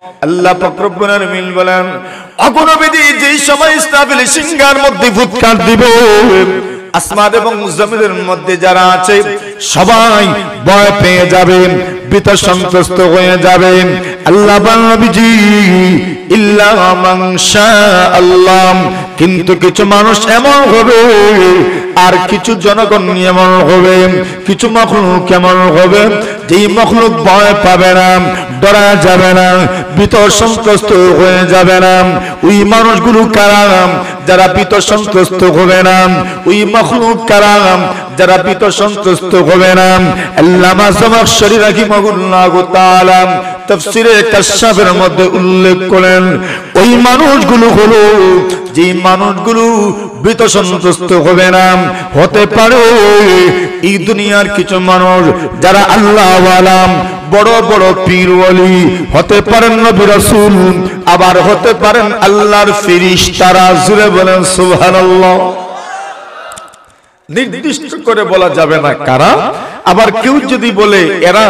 আল্লাহ পাক রব্বুল আলামিন বলেন, অগণবিধি যেই সময় ইসরাফিল সিংহার মধ্যে ফুৎকার দিবে, আসমান এবং জমিনের মধ্যে যারা আছে সবাই ভয় পেয়ে যাবে, ভীত সন্ত্রস্ত হয়ে যাবে। আল্লাহ নবীজি ইল্লা মান শাআল্লাহ, কিন্তু কিছু মানুষ এমন হবে আর কিছু জনগণ এমন হবে, কিছু মখলুক এমন হবে যেই মখলুক ভয় পাবে না, ডরা যাবে না, ভীত সন্ত্রস্ত হয়ে যাবে না। ওই মানুষগুলো কারা? যারা ভীত সন্ত্রস্ত হবে না। ওই মখলুক কারা? যারা ভীত সন্ত্রস্ত হবে না। আল্লামা জামাখশরী রাহিমাহুল্লাহু তাআলা তাফসীরে কাশফের মধ্যে উল্লেখ করেন, ওই মানুষগুলো হলো যে মানুষগুলো ভীত সন্ত্রস্ত হবে না। হতে পারে এই দুনিয়ার কিছু মানুষ যারা আল্লাহ ওয়ালা, বড় বড় পীর ওয়ালি, হতে পারেন নবী রাসূল, আবার হতে পারেন আল্লাহর ফেরেশতারা। জোরে বলেন সুবহানাল্লাহ। নির্দিষ্ট করে বলা যাবে না কারা। আবার কেউ যদি বলে এরা,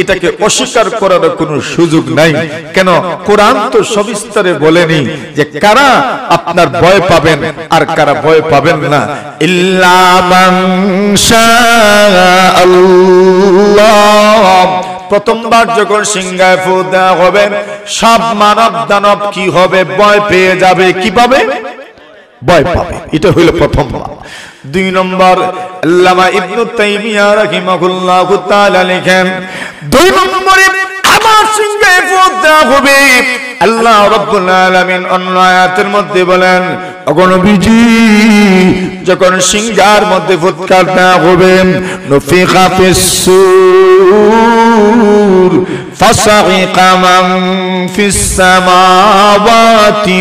এটাকে অস্বীকার করার কোনো সুযোগ নাই। কেন? কোরআন তো সবিস্তারে বলেনি যে কারা আপনার ভয় পাবেন আর কারা ভয় পাবেন না। ইল্লা মান শাআল্লাহ। প্রথমবার যখন সিংহায় ফু দেওয়া হবে, সব মানব দানব কি হবে? ভয় পেয়ে যাবে। কি পাবে? ভয় পাবে। এটা হইল প্রথম। দুই নম্বর, আল্লামা ইবনে তাইমিয়া রাহিমাহুল্লাহু তাআলা লিখেন, দুই নম্বরে আমার সিংহায় ফু দেওয়া হবে। আল্লাহ রাব্বুল আলামিন অন্য আয়াতের মধ্যে বলেন, ওগো নবীজি যখন সিংহার মধ্যে ফুৎকার দেওয়া হবে, নফিখা ফিস-সূর ফাসাইকা মান ফিস-সামাওয়াতি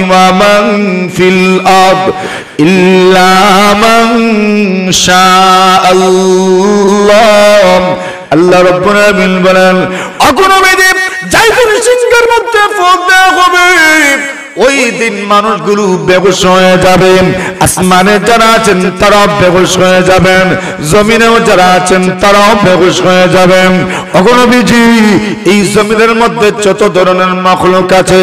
ওয়া মান ফিল আরদ ইল্লা মান শাআল্লাহ। আল্লাহ রাব্বুল আলামিন বলেন, ওগো নবীজি যাইদিন সিংহার মধ্যে ফু দেওয়া হবে, ওই দিন মানুষগুলো বেহুশ হয়ে যাবে। আসমানে যারা আছেন তারাও বেহুশ হয়ে যাবেন, জমিনেও যারা আছেন তারাও বেহুশ হয়ে যাবেন। ওগো নবীজি এই জমিনের মধ্যে যত ধরনের মাখলুক আছে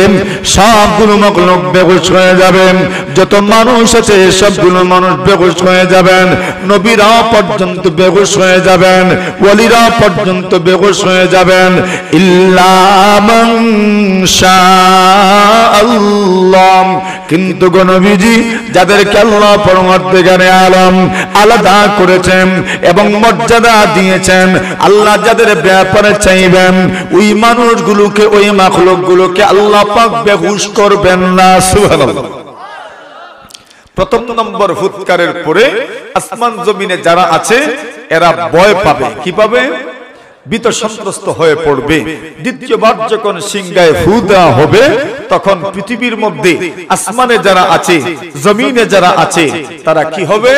সবগুলো মাখলুক বেহুশ হয়ে যাবেন। যত মানুষ আছে সবগুলো মানুষ বেহুশ হয়ে যাবেন। নবীরাও পর্যন্ত বেহুশ হয়ে যাবেন, ওয়ালিরাও পর্যন্ত বেহুশ হয়ে যাবেন। ইল্লা মান শাআল্লাহ। কিন্তু গো নবীজি যাদেরকে আল্লাহ পরমাত্মকারে আলম আলাদা করেছেন এবং মর্যাদা দিয়েছেন, আল্লাহ যাদের ব্যাপারে চাইবেন ওই মানুষগুলোকে, ওই মাখলুকগুলোকে আল্লাহ পাক বেহুশ করবেন না। সুবহানাল্লাহ। প্রথম নম্বর ফুৎকারের পরে আসমান জমিনে যারা আছে এরা ভয় পাবে। কি পাবে? ভীত সন্ত্রস্ত হয়ে পড়বে। দ্বিতীয়বার যখন সিংহায় ফু দেওয়া হবে, তখন পৃথিবীর মধ্যে আসমানে যারা আছে, জমিনে যারা আছে, তারা কি হবে?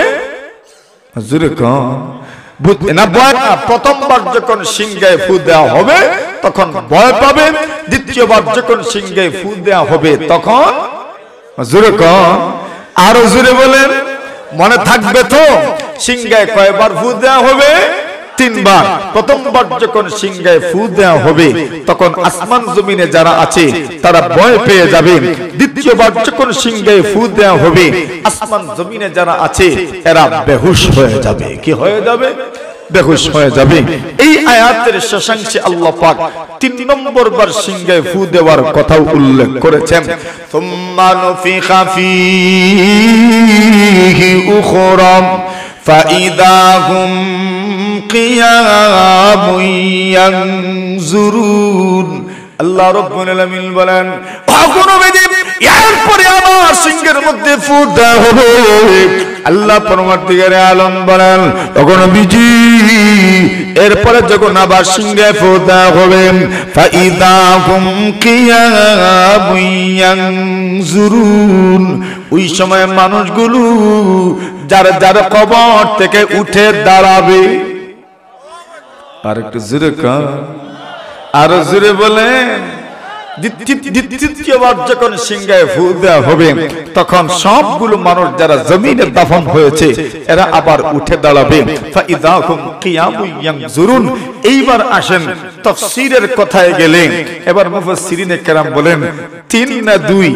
প্রথমবার যখন সিংহায় ফু দেওয়া হবে তখন ভয় পাবে। দ্বিতীয়বার যখন সিংহায় ফু দেওয়া হবে তখন আরো জোরে বলেন, মনে থাকবে তো? সিংহায় কয়বার ফু দেওয়া হবে? তিনবার। প্রথমবার যখন সিংহায় ফু দেওয়া হবে তখন আসমান জমিনে যারা আছে তারা ভয় পেয়ে যাবে। দ্বিতীয়বার যখন সিংহায় ফু দেওয়া হবে আসমান জমিনে যারা আছে এরা বেহুশ হয়ে যাবে। কি হয়ে যাবে? বেহুশ হয়ে যাবে। এই আয়াতের শেষাংশে আল্লাহ পাক ৩ নম্বর বার সিংহায় ফু দেওয়ার কথাও উল্লেখ করেছেন। সুম্মা নুফিখা ফীহি উখরা ফাইদা হুম কিয়ামুন ইয়ানজুরুন। আল্লাহ রাব্বুল আলামিন বলেন, ওগো নবীজি এরপরে আবার সিংহের মধ্যে ফু দেওয়া হবে। আল্লাহ পরমাত্মকারে আলম বলেন, ওগো নবীজি এরপরে যখন আবার সিংহে ফু দেওয়া হবে, ফাইদা হুম কিয়ামুন ইয়ানজুরুন। ওই সময় মানুষগুলো যার যার কবর থেকে উঠে দাঁড়াবে। আর একটু জোরে কান, আর জোরে বলেন। দ্বিতীয়বার যখন সিংহায় ফু দেওয়া হবে তখন সবগুলো মানুষ যারা জমিনে দাফন হয়েছে এরা আবার উঠে দাঁড়াবে। ফাইদা হুম কিয়ামুন ইয়ানজুরুন। এইবার আসেন তাফসীরের কথায় গেলে এবার মুফাসসিরিনে কেরাম বলেন 3 না 2,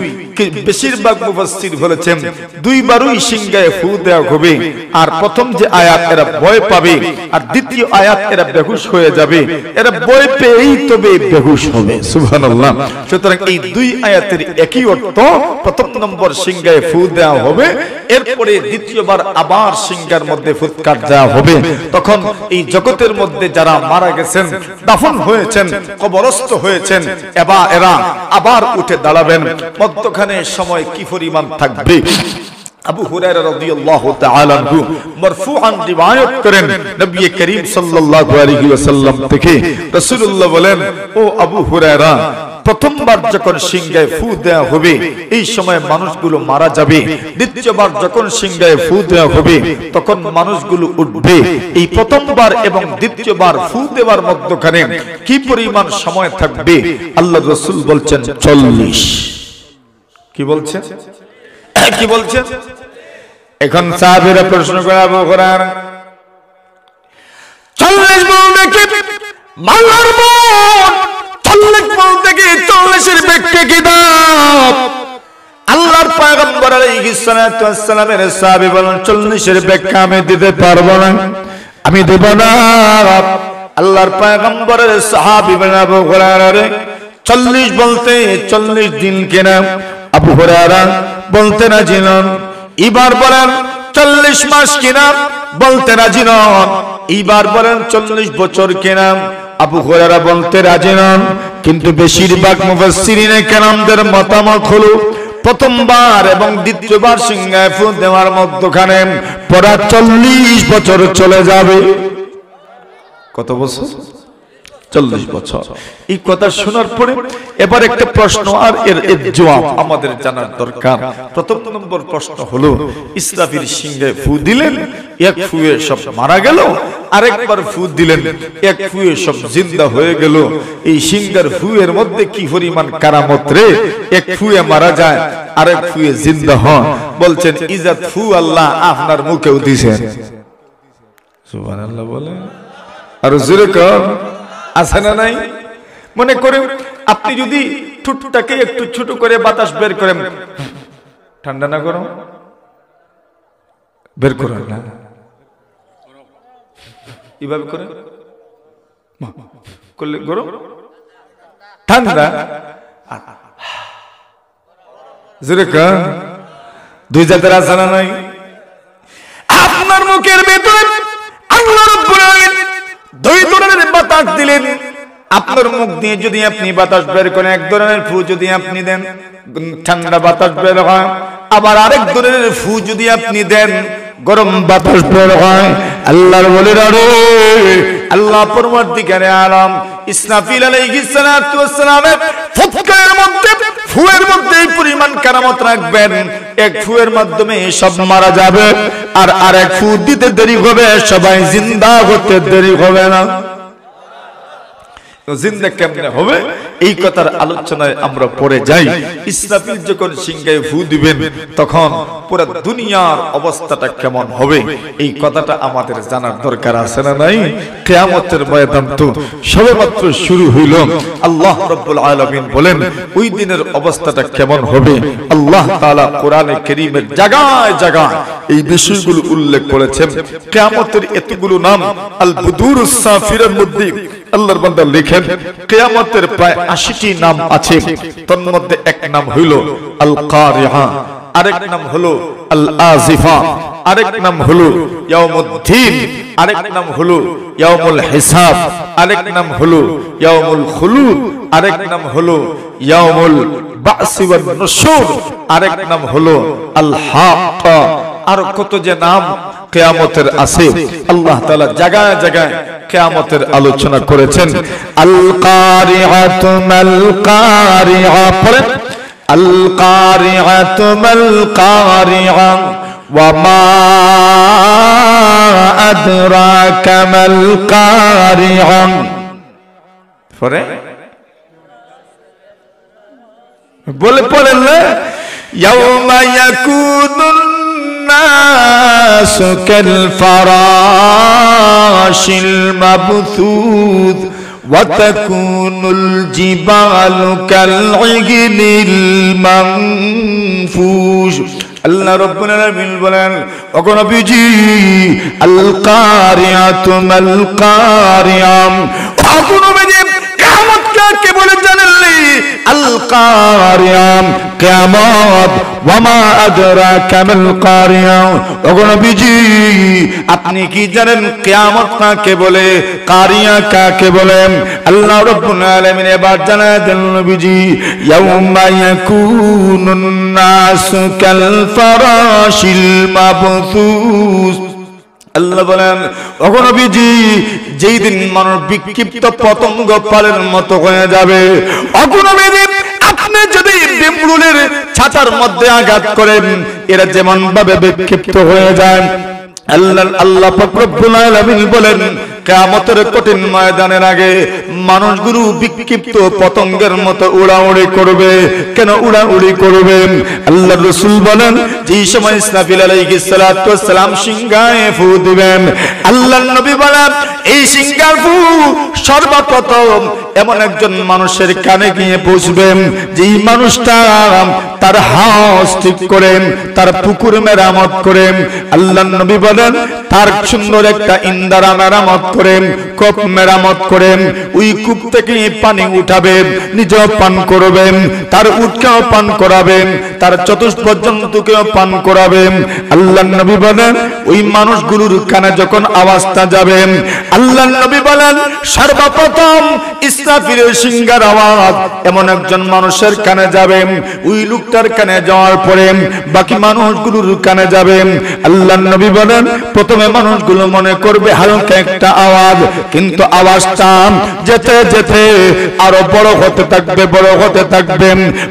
বেশিরভাগ মুফাসসির বলেছেন 2 বারই সিংহায় ফু দেওয়া হবে। আর প্রথম যে আয়াত এরা ভয় পাবে, আর দ্বিতীয় আয়াত এরা বেহুশ হয়ে যাবে। এরা ভয় পেয়েই তবে বেহুশ হবে। সুবহানাল্লাহ। সুতরাং এই 2 আয়াতের একই অর্থ, প্রথম নম্বর সিংহায় ফু দেওয়া হবে, এরপরে দ্বিতীয়বার আবার সিংহার মধ্যে ফুৎকার দেওয়া হবে। তখন এই জগতের মধ্যে যারা মারা গেছেন, দাফন হয়েছেন, কবরস্থ হয়েছেন, এরা আবার উঠে দাঁড়াবেন। মধ্যখানে সময় কি পরিমাণ থাকবে? আবু হুরায়রা রাদিয়াল্লাহু তাআলা আনহু মারফুআন রিওয়ায়াত করেন নবী করিম সাল্লাল্লাহু আলাইহি ওয়াসাল্লাম থেকে। রাসূলুল্লাহ বলেন, ও আবু হুরায়রা, প্রথমবার যখন সিংহায় ফু দেওয়া হবে এই সময় মানুষগুলো মারা যাবে। দ্বিতীয়বার যখন সিংহায় ফু দেওয়া হবে তখন মানুষগুলো উঠবে। এই প্রথমবার এবং দ্বিতীয়বার ফু দেওয়ার মধ্যখানে কি পরিমাণ সময় থাকবে? আল্লাহর রাসূল বলছেন 40। কি বলছেন? কি বলছেন? এখন সাহাবীরা প্রশ্ন করে, আবু হুরায়রা 40 বলতে কি মালার মন? 40 বলতে কি 40 এর ব্যক্তি কি দাম? আল্লাহর পয়গম্বর আলাইহিস সালাতু ওয়াস সালামের সাহাবী বলেন, 40 এর ব্যাখ্যা আমি দিতে পারবো না, আমি দেব না। আল্লাহর পয়গম্বরের সাহাবী বলেন, আবু হুরায়রা 40 বলতে 40 দিন কিনা? আবু হুরায়রা বলতে রাজি নন। এবার বলেন 40 মাস কিনা? বলতে রাজি নন। এবার বলেন 40 বছর কিনা? আবু হুরায়রা বলতে রাজি নন। কিন্তু বেশিরভাগ মুফাসসিরিনে কেরামদের মতামত হলো প্রথমবার এবং দ্বিতীয়বার সিংহায় ফু দেওয়ার মধ্যখানে পড়া 40 বছর চলে যাবে। কত বছর? 40 বছর। এই কথা শোনার পরে এবার একটা প্রশ্ন, আর এর জবাব আমাদের জানার দরকার। প্রথম নম্বর প্রশ্ন হলো, ইসরাফিল সিংহায় ফু দিলেন, এক ফুয়ে সব মারা গেল। আরেকবার ফু দিলেন, এক ফুয়ে সব জিন্দা হয়ে গেল। এই সিংহার ফুয়ের মধ্যে কি পরিমাণ কারামত রে! এক ফুয়ে মারা যায়, আরেক ফুয়ে জিন্দা হয়। বলছেন ইজাত ফু আল্লাহ আপনার মুখেও দিয়েছেন। সুবহানাল্লাহ বলে আর জোরে কর, আছে না নাই? মনে করে আপনি যদি ঠুটটাকে একটু ছোট করে বাতাস বের করেন, ঠান্ডা না গরম? বের করেন না, এইভাবে করে করলে গরম ঠান্ডা। জোরে কর, 2 জাতের আছে না নাই? আপনার মুখের ভেতরে আল্লাহ রাব্বুল আলামিন 2 ধরনের বাতাস দিলেন। আপনার মুখ দিয়ে যদি আপনি বাতাস বের করেন, এক ধরনের ফু যদি আপনি দেন ঠান্ডা বাতাস বের হয়, আবার আরেক ধরনের ফু যদি আপনি দেন গরম বাতাস বের হয়। আল্লাহর ওলিরা রে, আল্লাহ পরবর্তীকালে আলম ইসরাফিল আলাইহিস সালাতু ওয়াস সালামের ফুৎকারের মধ্যে, ফুয়ের মধ্যে এই পরিমাণ কারামত রাখবেন, এক ফুয়ের মাধ্যমে সব মারা যাবে, আর আরেক ফু দিতে দেরি হবে, সবাই জিন্দা হতে দেরি হবে না। জিন্দা কেমনে হবে এই কথার আলোচনায় আমরা পড়ে যাই। ইসরাফিল যখন সিংহায় ফু দিবেন তখন পুরো দুনিয়ার অবস্থাটা কেমন হবে এই কথাটা আমাদের জানার দরকার আছে না নাই? কিয়ামতের ময়দান তো সবেমাত্র শুরু হইল। আল্লাহ রাব্বুল আলামিন বলেন ওই দিনের অবস্থাটা কেমন হবে আল্লাহ তাআলা কোরআনে কারীমের জায়গায় জায়গায় এই বিষয়গুলো উল্লেখ করেছেন। কিয়ামতের এতগুলো নাম আল বুদুরুস সাফিরের মধ্যে আল্লাহর বান্দা লিখেন কিয়ামতের প্রায় 80টি নাম আছে। তার মধ্যে এক নাম হইল আল কারিআ, আরেক নাম হলো আল আজিফা, আরেক নাম হলো ইয়াউমুদ্দিন, আরেক নাম হলো ইয়াউমুল হিসাব, আরেক নাম হলো ইয়াউমুল খুলুদ, আরেক নাম হলো ইয়াউমুল বা'সি ওয়ান নুশুর, আরেক নাম হলো আল হাক্ক। আর কত যে নাম কিয়ামতের আছে। আল্লাহ তাআলা জায়গায় জায়গায় কিয়ামতের আলোচনা করেছেন। আল কারিআতু মাল কারিআ, পড়েন আল কারিআতু মাল কারিআ ওয়া মা আদরাকা মাল কারিআ। পড়ে বলে পড়েন না, ইয়াউমা ইয়াকুনুন নাসু কাল ফারাশিল মাবথুথ ওয়াতাকুনুল জিবালু কালইগনিল মানফুশ। আল্লাহ রাব্বুল আলামিন বলেন, ওগো নবীজি, আল কারিয়াতু মাল কারিয়াম। ওগো নবীজি, কিয়ামত কাকে বলে জানেননি? আল কারিয়াম, কিয়ামত। ওয়া মা আদরাকা মাল কারিয়াম। ওগো নবীজি, আপনি কি জানেন কিয়ামত কাকে বলে, কারিয়া কাকে বলে? আল্লাহ রাব্বুল আলামিন এবার জানায় দেন নবীজি, ইয়াউমা ইয়াকুনুন নাসু কাল ফারাশিল মাবথুস। আল্লাহ বলেন, ওগো নবীজি, যেই দিন মানুষ বিক্ষিপ্ত পতঙ্গ পালের মতো হয়ে যাবে। ওগো নবীজি, আপনি যদি বিমরুলের ছাতার মধ্যে আঘাত করেন, এরা যেমন ভাবে বিক্ষিপ্ত হয়ে যায়, আল্লাহ পাক রব্বুল আলামিন বলেন, কিয়ামতের কঠিন ময়দানের আগে মানুষগুলো বিক্ষিপ্ত পতঙ্গের মতো উড়াউড়ি করবে। কেন উড়াউড়ি করবে? আল্লাহর রাসূল বলেন, যেই সময় ইসরাফিল আলাইহিস সালাতু ওয়াস সালাম সিংহায় ফু দিবেন, আল্লাহর নবী বলেন, এই সিংহার ফু সর্বপ্রথম এমন একজন মানুষের কানে গিয়ে পৌঁছবে, যেই মানুষটা তার হাউস ঠিক করে, তার পুকুর মেরামত করে। আল্লাহর নবী বলেন, তার সুন্দর একটা ইন্দারা মেরামত করে, কূপ মেরামত করে, ওই কূপ থেকে পানি উঠাবে, নিজেও পান করবেন, তার উটকেও পান করাবেন, তার চতুষ্পদ জন্তুকেও পান করাবেন। আল্লাহর নবী বলেন, ওই মানুষগুলোর কানে যখন আওয়াজটা যাবে, আল্লাহর নবী বলেন, সর্বপ্রথম ইসরাফিলের সিংহার আওয়াজ এমন একজন মানুষের কানে যাবে, ওই লোকটার কানে যাওয়ার পরে বাকি মানুষগুলোর কানে যাবে। আল্লাহর নবী বলেন, প্রথমে মানুষগুলো মনে করবে হালকা একটা আওয়াজ, কিন্তু আওয়াজটা যেতে যেতে আরো বড় হতে থাকবে, বড় হতে থাকবে,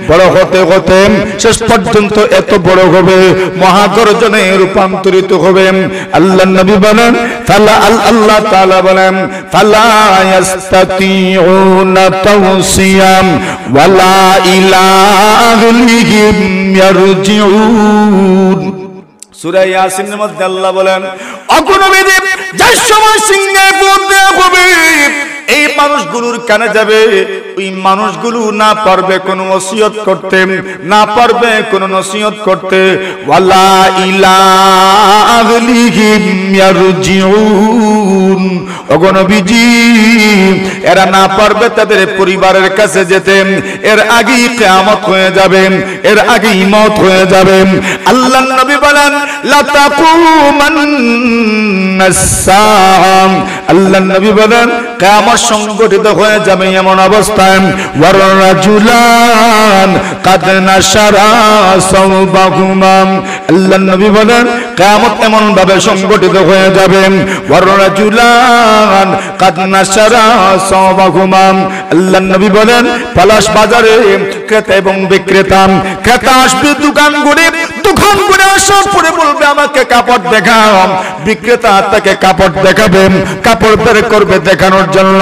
বড় হতে হতে শেষ পর্যন্ত এত বড় হবে, মহাগর্জনে রূপান্তরিত হবে। আল্লাহর নবী বলেন, আল্লাহ তাআলা বলেন, ফালা ইয়াস্তাতিউনা তাওসিয়াম ওয়ালা ইলা আহলিহিম ইয়ারজিউন। সূরা ইয়াসিনের মধ্যে আল্লাহ বলেন, ওগো নবীজি, যে সময় সিংহে ফুঁক দেওয়া হবে, এই মানুষগুলোর কানে যাবে, ওই মানুষগুলো না পারবে কোনো ওসিয়ত করতে, না পারবে কোনো নসিহত করতে। ওয়ালা ইলা আহলিহিম ইয়ারজিউন। ওগো নবীজি, এরা না পারবে তাদের পরিবারের কাছে যেতে, এর আগেই কিয়ামত হয়ে যাবে, এর আগেই মওত হয়ে যাবে। আল্লাহর নবী বলেন, লা তাকুমান্নাস সাআম। আল্লাহর নবী বলেন, কিয়ামত সংগঠিত হয়ে যাবে এমন অবস্থায়, ওয়ারাজুলান কাদ নাশারা সাওবাহুমা। আল্লাহর নবী বলেন, কিয়ামত এমন ভাবে সংগঠিত হয়ে যাবে, ওয়ারাজুলান কাদ নাশারা সাওবাহুমা। আল্লাহর নবী বলেন, পলাশ বাজারে ক্রেতা এবং বিক্রেতা, ক্রেতা আসবে দোকান করে আসার পরে বলবে, আমাকে কাপড় দেখাও। বিক্রেতা তাকে কাপড় দেখাবে, কাপড় বের করবে দেখানোর জন্য।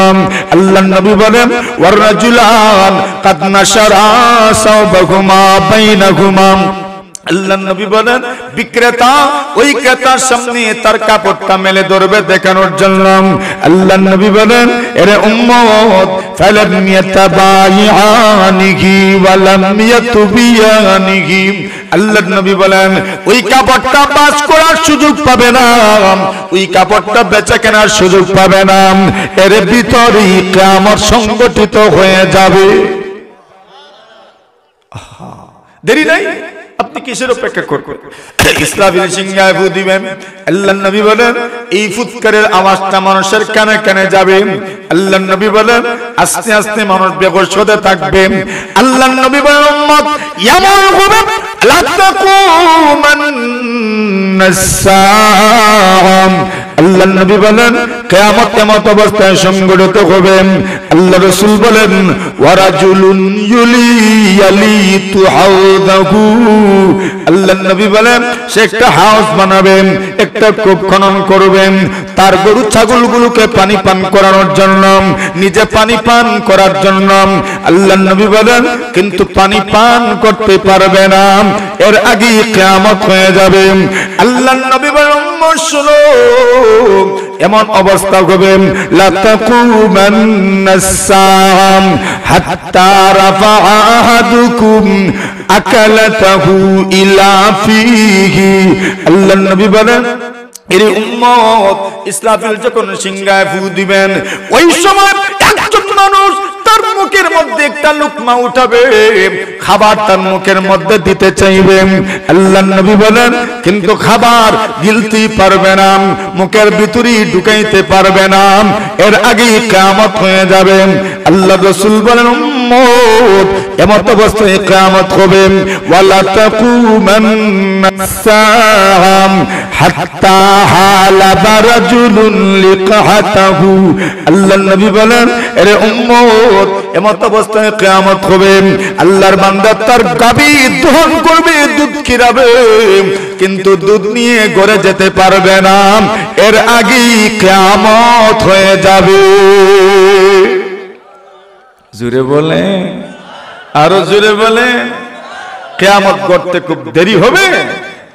আল্লাহর নবী বলেন, ওয়ারাজুলান কাদ নাশারা সাওবাহুমা বাইনাহুমা। আল্লাহর নবী বলেন, বিক্রেতা ওই ক্রেতার সামনে তার কাপড়টা মেলে ধরবে দেখানোর জন্য। আল্লাহর নবী বলেন, এরে উম্মত, ফালাম ইয়াতাবায়ানিহি ওয়ালাম ইয়াতুবিয়ানিহি। আল্লাহর নবী বলেন, ওই কাপড়টা বাস করার সুযোগ পাবে না, ওই কাপড়টা বেচা কেনার সুযোগ পাবে না, এর ভিতরেই কিয়ামত সংগঠিত হয়ে যাবে। দেরি নাই, আপনি কিসের অপেক্ষা করবেন? ইসরাফিল সিংহায় ফু দিবেন। আল্লাহর নবী বলেন, এই ফুৎকারের আওয়াজটা মানুষের কানে কানে যাবে। আল্লাহর নবী বলেন, আস্তে আস্তে মানুষ বেহুশ হতে থাকবে। আল্লাহর নবী বলেন, উম্মত, এমন হবে লা তাকুমান্নাস সাআম। আল্লাহর নবী বলেন, কিয়ামত এমন অবস্থায় সংগঠিত হবে। আল্লাহ রাসূল বলেন, ওয়ারাজুলুন ইয়ালিতু হাউদাহু। আল্লাহর নবী বলেন, সে একটা হাউস বানাবেন, একটা কূপ খনন করবেন, তার গরু ছাগলগুলোকে পানি পান করানোর জন্য, নিজে পানি পান করার জন্য। আল্লাহর নবী বলেন, কিন্তু পানি পান করতে পারবে না, এর আগেই কিয়ামত হয়ে যাবে। আল্লাহর নবী বলেন, উম্মত শুনো, এমন অবস্থা হবে লা তাকুমান্নাস সাআম হাত্তা রাফা'a আহাদুকুম আকালাতাহু ইলা ফিহি। আল্লাহর নবী বলেন, এর উম্মত ইসরাফিল যখন সিংহায় ফু দিবেন, ওই সময় একজন মানুষ তার মুখের মধ্যে একটা লুকমা উঠাবে, খাবার তার মুখের মধ্যে দিতে চাইবে। আল্লাহর নবী বলেন, কিন্তু খাবার গিলতে পারবে না, মুখের ভিতরে ঢুকাইতে পারবে না, এর আগেই কিয়ামত হয়ে যাবে। আল্লাহ রাসূল বলেন, উম্মত এমত অবস্থায় কিয়ামত হবে, ওয়ালা তাকুমান্নাস সাআম হাত্তা হালাবা রাজুলুন লিকহাতাহু। আল্লাহর নবী বলেন, আরে উম্মত এমত অবস্থায় কিয়ামত হবে, আল্লাহর বান্দা তার গাভী দহন করবে, দুধ খিরাবে, কিন্তু দুধ নিয়ে ঘরে যেতে পারবে না, এর আগেই কিয়ামত হয়ে যাবে। জোরে বলে, আরো জোরে বলে, কিয়ামত ঘটতে খুব দেরি হবে?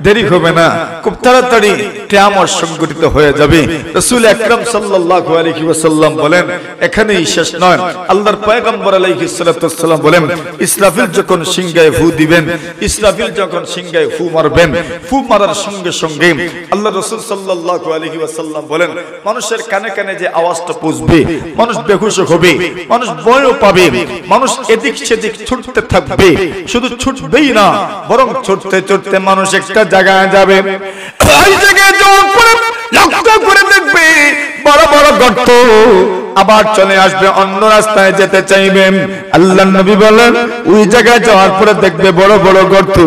দেরি হবে না, খুব তাড়াতাড়ি কিয়ামত সংঘটিত হয়ে যাবে। রাসূল আকরাম সাল্লাল্লাহু আলাইহি ওয়াসাল্লাম বলেন, এখানেই শেষ নয়। আল্লাহর পয়গম্বর আলাইহিস সালাতু ওয়াসসালাম বলেন, ইসরাফিল যখন সিংহায় ফু দিবেন, ইসরাফিল যখন সিংহায় ফু মারবেন, ফু মারার সঙ্গে সঙ্গে আল্লাহ রাসূল সাল্লাল্লাহু আলাইহি ওয়াসাল্লাম বলেন, মানুষের কানে কানে যে আওয়াজটা পৌঁছবে, মানুষ বেহুশ হবে, মানুষ ভয়ও পাবে, মানুষ এদিক সেদিক ছুটতে থাকবে, শুধু ছুটবেই না, বরং ছুটতে ছুটতে মানুষ একটা জায়গায় যাবে, ওই জায়গায় যাওয়ার পরে লক্ষ্য করে দেখবে বড় বড় গর্ত, আবার চলে আসবে, অন্য রাস্তায় যেতে চাইবে। আল্লাহর নবী বলেন, ওই জায়গায় যাওয়ার পরে দেখবে বড় বড় গর্ত,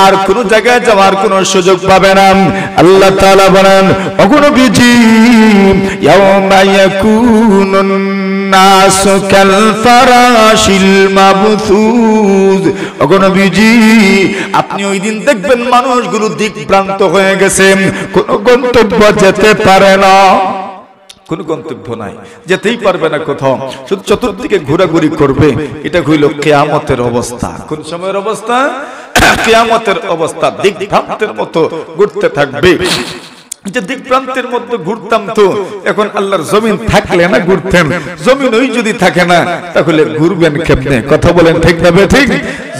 আর কোন জায়গায় যাওয়ার কোন সুযোগ পাবে না। আল্লাহ তাআলা বলেন, ওগো নবীজি, ইয়াউমা ইয়াকুনুন নাসু কাল ফারাশিল মাবথুজ। ওগো নবীজি, আপনি ওই দিন দেখবেন মানুষগুলো দিকভ্রান্ত হয়ে গেছে, কোন গন্তব্য যেতে পারে না, কোন গন্তব্য নাই, যেতেই পারবে না কোথাও, শুধু চতুর্দিকে ঘোরাঘুরি করবে। এটা হইল কিয়ামতের অবস্থা। কোন সময়ের অবস্থা? কিয়ামতের অবস্থা। দিকভ্রান্তের মতো ঘুরতে থাকবে। যে দিকভ্রান্তের মধ্যে ঘুরতাম, তো এখন আল্লাহর জমিন থাকলে না ঘুরতেন, জমিন ওই যদি থাকে না তাহলে ঘুরবেন কেমনে? কথা বলেন ঠিক না ঠিক?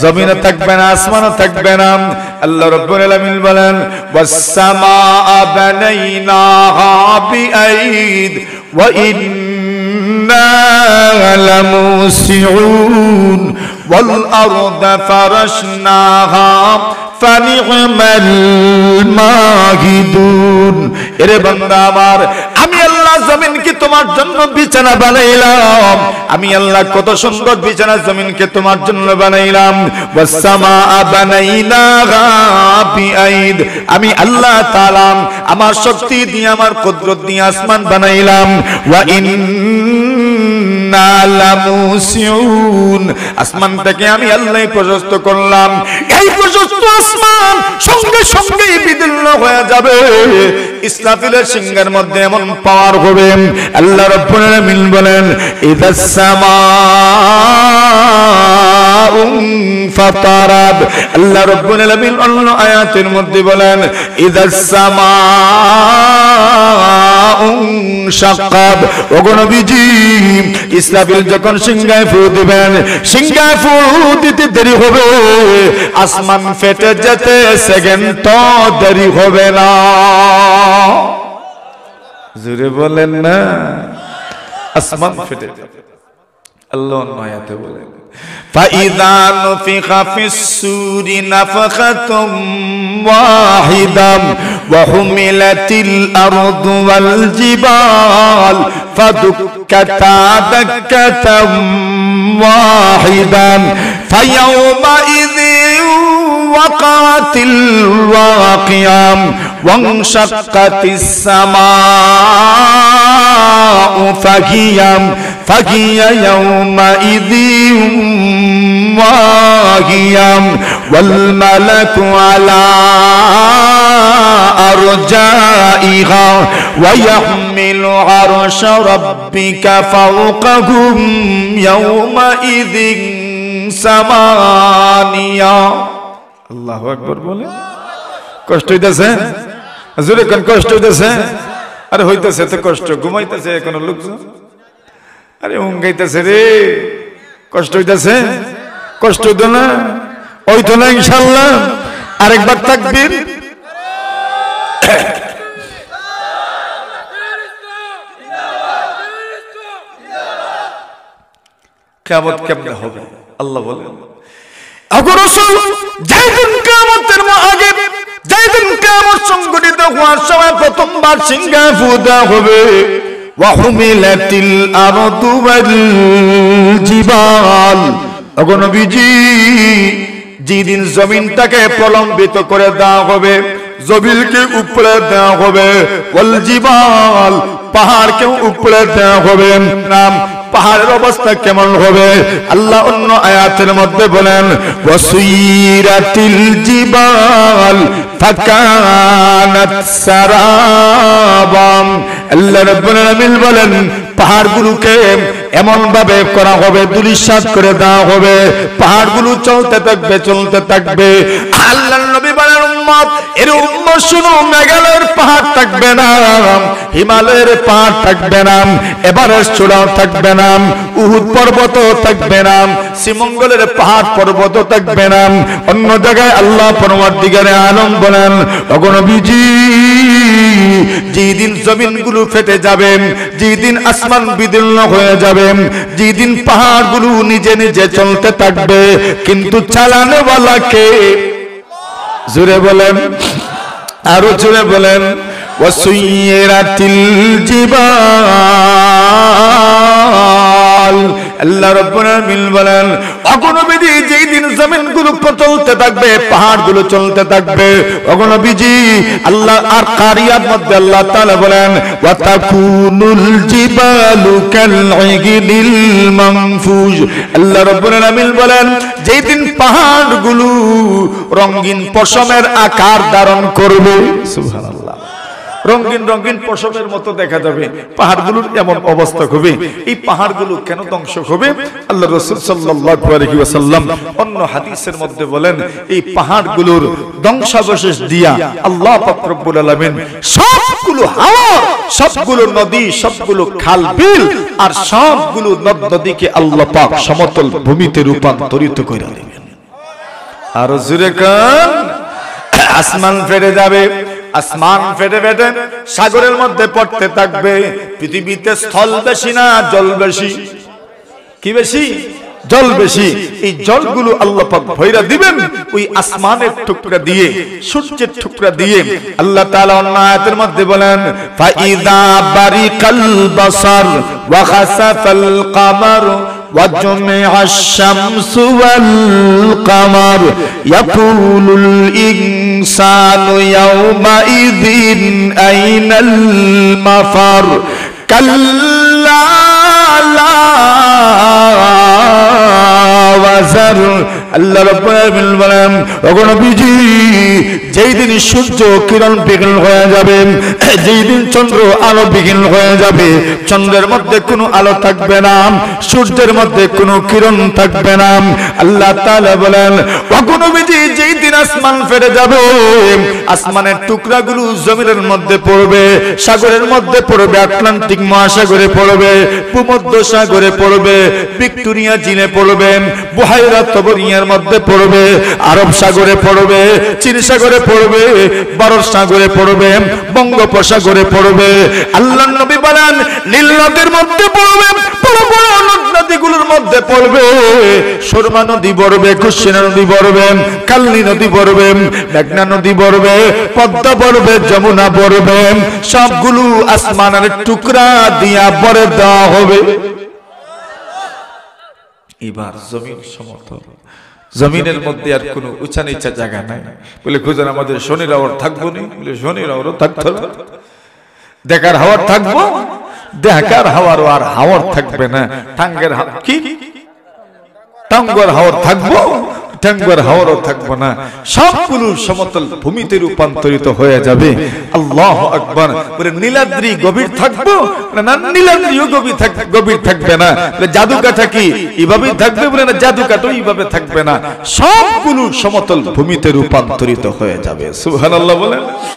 জমিনও থাকবে না, আসমানও থাকবে না। আল্লাহ রাব্বুল আলামিন বলেন, ওয়াস সামাআ বানাইনাহা বিআইদ ওয়া ইন্না লামুসিউন ওয়াল আরদা ফারাশনাহা ফানি'মাল মাহিদুন। এরে বান্দা আমার, আমি আল্লাহ জমিনকে তোমার জন্য বিছানা বানাইলাম, আমি আল্লাহ কত সুন্দর বিছানা জমিনকে তোমার জন্য বানাইলাম। ওয়াস সামাআ বানাইনাহা বিআইদ, আমি আল্লাহ তাআলা আমার শক্তি দিয়ে, আমার কুদরত দিয়ে আসমান বানাইলাম। ওয়া ইন্না লামুসিউন, আসমানটাকে আমি আল্লাহ প্রশস্ত করলাম। এই প্রশস্ত আসমান সঙ্গে সঙ্গেই বিদীর্ণ হয়ে যাবে। ইসরাফিলের সিংহের মধ্যে এমন পাওয়ার হবে, আল্লাহ রাব্বুল আলামিন বলেন, ইযাস সামাউ ফাতারাত। আল্লাহ রাব্বুল আলামিন অন্য আয়াতের মধ্যে বলেন, ইযাস সামাউ শাক্কাত। ওগো নবীজি, ইসরাফিল যখন সিংহায় ফু দিবেন, সিংহায় ফু দিতে দেরি হবে, আসমান ফেটে যেতে সেকেন্ড তো দেরি হবে না। জোরে বলেন না, আসমান ফেটে যাবে। আল্লাহ আয়াতে বলেন, ফাইযা নুফিখা ফিস-সূরি নাফখাতুম ওয়াহিদাম ওয়া হুমিলাতিল আরদু ওয়াল জিবাল ফাদুক্কাতা দাক্কাতাম ওয়াহিদাম ফায়াউমা ইযিন ওয়াকাতিল ওয়াকিয়াম ওয়ানশাক্কাতিস সামাউ ফাহিয়া ইয়াউমা ইযিন ওয়াহিয়াম ওয়াল মালাকু আলা আরজাইহা ওয়া ইয়াহমিলু আরশা রাব্বিকা ফাওকাহুম ইয়াউমা ইযিন সামানিয়া। আল্লাহু আকবার বলে। কষ্ট হইতেছে? জোরে কোন কষ্ট হইতেছে? আরে হইতেছে এত কষ্ট, ঘুমাইতেছে এখন লোকজন, আরে উঙ্গাইতেছে রে, কষ্ট হইতেছে, কষ্ট হইতো না, হইতো না ইনশাআল্লাহ। আরেকবার তাকবীর। কিয়ামত কেমনে হবে আল্লাহ বলেন। আগে রাসূল যেদিন কিয়ামতের আগে, যেদিন কিয়ামত সংঘটিত হওয়ার সময় প্রথমবার সিংহা ফুঁকা হবে, ওয়া হুমিলাতিল আরদু ওয়াল জিবাল। ওগো নবীজি, যেদিন জমিনটাকে প্রলম্বিত করে দেওয়া হবে, জমিনকে উপরে দেওয়া হবে, ওয়াল জিবাল পাহাড়কে উপরে দেওয়া হবে। নাম পাহাড়ের অবস্থা কেমন হবে? আল্লাহ অন্য আয়াতের মধ্যে বলেন, ওয়াসুইরাতিল জিবাল ফাকানাত সারাবাম। আল্লাহ রাব্বুল আলামিন বলেন, পাহাড়গুলোকে এমন ভাবে করা হবে, ধূলিসাৎ করে দেওয়া হবে, পাহাড়গুলো চলতে থাকবে, চলতে থাকবে। আল্লাহর নবী বলেন, উম্মত এর উম্মত শুনো, মেঘালয়ের পাহাড় থাকবে না, হিমালয়ের পাহাড় থাকবে না, এভারেস্ট চূড়াও থাকবে না, উহুদ পর্বত থাকবে না, শ্রীমঙ্গলের পাহাড় পর্বত থাকবে না। অন্য জায়গায় আল্লাহ পরওয়ারদিগারে আলম বলেন, ওগো নবীজি, যেদিন জমিনগুলো ফেটে যাবে, যেদিন আসমান বিদীর্ণ হয়ে যাবে, যেদিন পাহাড়গুলো নিজে নিজে চলতে থাকবে, কিন্তু চালানেওয়ালাকে, জোরে বলেন, আরো জোরে বলেন, ওয়াসুইরাতিল জিবাল। আল্লাহ রাব্বুল আলামিন বলেন, ওগো নবীজি, যেই দিন জমিনগুলো চলতে থাকবে, পাহাড়গুলো চলতে থাকবে, ওগো নবীজি, আল্লাহ আর কারিয়ার মধ্যে আল্লাহ তাআলা বলেন, ওয়া তাকুনুল জিবালু কালঈগিনিল মানফুজ। আল্লাহ রাব্বুল আলামিন বলেন, যেই দিন পাহাড়গুলো রঙিন পশমের আকার ধারণ করবে, সুবহানাল্লাহ, রঙিন রঙিন পশমের মতো দেখা যাবে, পাহাড়গুলোর এমন অবস্থা হবে। এই পাহাড়গুলো কেন ধ্বংস হবে? আল্লাহ রাসূল সাল্লাল্লাহু আলাইহি ওয়াসাল্লাম অন্য হাদিসের মধ্যে বলেন, এই পাহাড়গুলোর ধ্বংসাবশেষ দিয়া আল্লাহ পাক রব্বুল আলামিন সবগুলো হাওর, সবগুলো নদী, সবগুলো খাল বিল আর সবগুলো নদ নদীকে আল্লাহ পাক সমতল ভূমিতে রূপান্তরিত করে দিবেন। আর জোরে কান, আসমান ফেটে যাবে, আসমান ফেটে ফেটে সাগরের মধ্যে পড়তে থাকবে। পৃথিবীতে স্থল বেশি না জল বেশি? কি বেশি? জল বেশি। এই জলগুলো আল্লাহ পাক ভইরা দিবেন ওই আসমানের টুকরা দিয়ে, সূর্যের টুকরা দিয়ে। আল্লাহ তাআলা অন্য আয়াতের মধ্যে বলেন, ফাইদা বারিকাল বাসার ওয়া খাসাফাল কামার وجمع الشمس والقمر يقول الإنسان يومئذ أين المفر كلا لا وزر। আল্লাহ রাব্বুল আলামিন বলেন, ওগো নবীজি, যেই দিন সূর্য কিরণ বিঘ্ন হয়ে যাবে, যেই দিন চন্দ্র আলো বিঘ্ন হয়ে যাবে, চন্দ্রের মধ্যে কোনো আলো থাকবে না, সূর্যের মধ্যে কোনো কিরণ থাকবে না। আল্লাহ তাআলা বলেন, ওগো নবীজি, যেই দিন আসমান ফেটে যাবে, আসমানের টুকরাগুলো জমিনের মধ্যে পড়বে, সাগরের মধ্যে পড়বে, আটলান্টিক মহাসাগরে পড়বে, ভূমধ্য সাগরে পড়বে, ভিক্টোরিয়া জিনে পড়বে, বুহাইরা তবরিয়ার মধ্যে পড়বে, আরব সাগরে পড়বে, চীন সাগরে পড়বে, ভারত সাগরে পড়বে, বঙ্গোপসাগরে পড়বে। আল্লাহর নবী বলেন, নীল নদের মধ্যে পড়বে, বড় বড় নদীগুলোর মধ্যে পড়বে, সুরমা নদী পড়বে, কৃষ্ণা নদী পড়বে, কালনী নদী পড়বে, মেঘনা নদী পড়বে, পদ্মা পড়বে, যমুনা পড়বে, সবগুলো আসমানের টুকরা দিয়া ভরে দেওয়া হবে। এবার জমিন সমতল, জমিনের মধ্যে আর কোনো উঁচা নিচা জায়গা নাই। বলে খুঁজেন, আমাদের শনির আওয়ার থাকবো নি? বলে শনির আওয়ারও থাকতো না, দেখার হাওয়ার থাকবো, দেখার হাওয়ারও আর হাওয়ার থাকবে না। টাঙ্গের কি টাঙ্গর হাওয়ার থাকবো, টাঙ্গর হাওয়ারও থাকবো না, সবগুলো সমতল ভূমিতে রূপান্তরিত হয়ে যাবে। আল্লাহু আকবার। বলে নীলাদ্রি গভীর থাকবো না? নীলাদ্রিও গভীর থাকবে না। জাদুকাঠা কি এইভাবেই থাকবে? বলে না, জাদুকাঠও এইভাবে থাকবে না, সবগুলো সমতল ভূমিতে রূপান্তরিত হয়ে যাবে। সুবহানাল্লাহ বলেন।